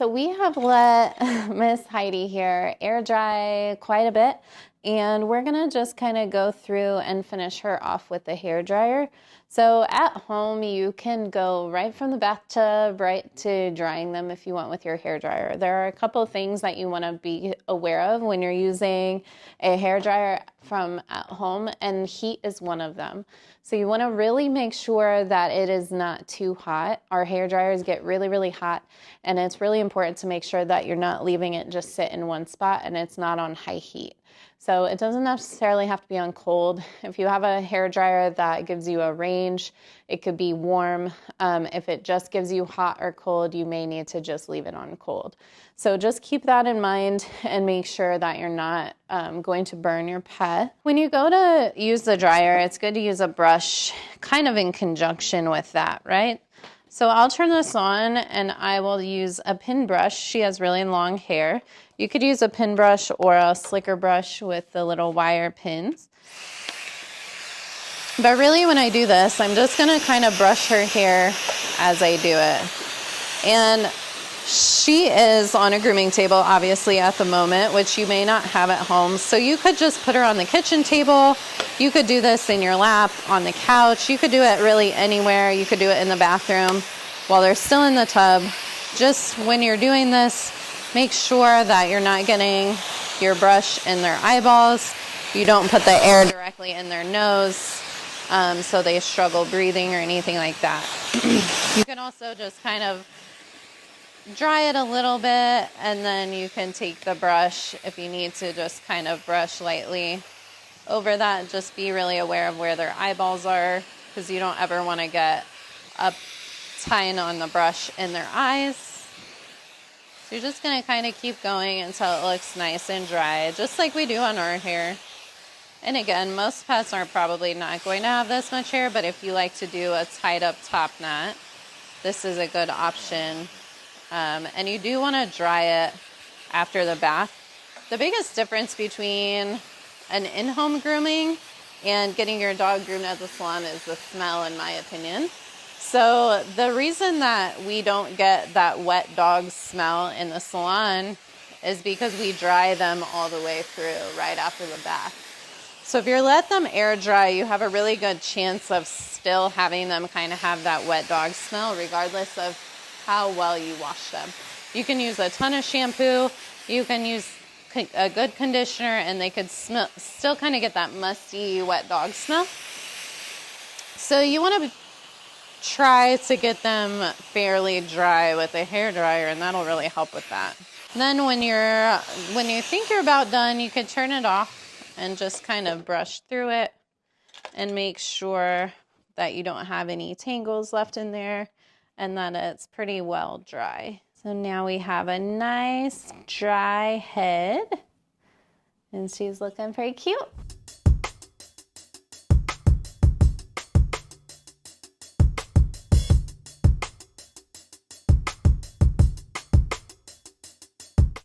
So we have let Miss Heidi here air dry quite a bit, and we're gonna just kind of go through and finish her off with the hair dryer. So at home, you can go right from the bathtub right to drying them if you want with your hair dryer. There are a couple of things that you want to be aware of when you're using a hair dryer from at home, and heat is one of them. So you want to really make sure that it is not too hot. Our hair dryers get really, really hot, and it's really important to make sure that you're not leaving it just sit in one spot and it's not on high heat. So it doesn't necessarily have to be on cold. If you have a hair dryer that gives you a range, it could be warm. If it just gives you hot or cold, you may need to just leave it on cold. So just keep that in mind and make sure that you're not going to burn your pet. When you go to use the dryer, it's good to use a brush kind of in conjunction with that, right? So I'll turn this on and I will use a pin brush. She has really long hair. You could use a pin brush or a slicker brush with the little wire pins. But really when I do this, I'm just gonna kind of brush her hair as I do it. And she is on a grooming table, obviously, at the moment, which you may not have at home. So you could just put her on the kitchen table. You could do this in your lap, on the couch. You could do it really anywhere. You could do it in the bathroom while they're still in the tub. Just when you're doing this, make sure that you're not getting your brush in their eyeballs. You don't put the air directly in their nose so they struggle breathing or anything like that. You can also just kind of dry it a little bit, and then you can take the brush if you need to just kind of brush lightly over that. Just be really aware of where their eyeballs are, because you don't ever want to get a ton on the brush in their eyes. So you're just going to kind of keep going until it looks nice and dry, just like we do on our hair. And again, most pets are probably not going to have this much hair, but if you like to do a tied up top knot, this is a good option. And you do want to dry it after the bath. The biggest difference between an in-home grooming and getting your dog groomed at the salon is the smell, in my opinion. So the reason that we don't get that wet dog smell in the salon is because we dry them all the way through right after the bath. So if you let them air dry, you have a really good chance of still having them kind of have that wet dog smell, regardless of how well you wash them. You can use a ton of shampoo, you can use a good conditioner, and they could still kind of get that musty wet dog smell. So you want to try to get them fairly dry with a hair dryer, and that'll really help with that. Then when you think you're about done, you could turn it off and just kind of brush through it and make sure that you don't have any tangles left in there and that it's pretty well dry. So now we have a nice dry head, and she's looking pretty cute.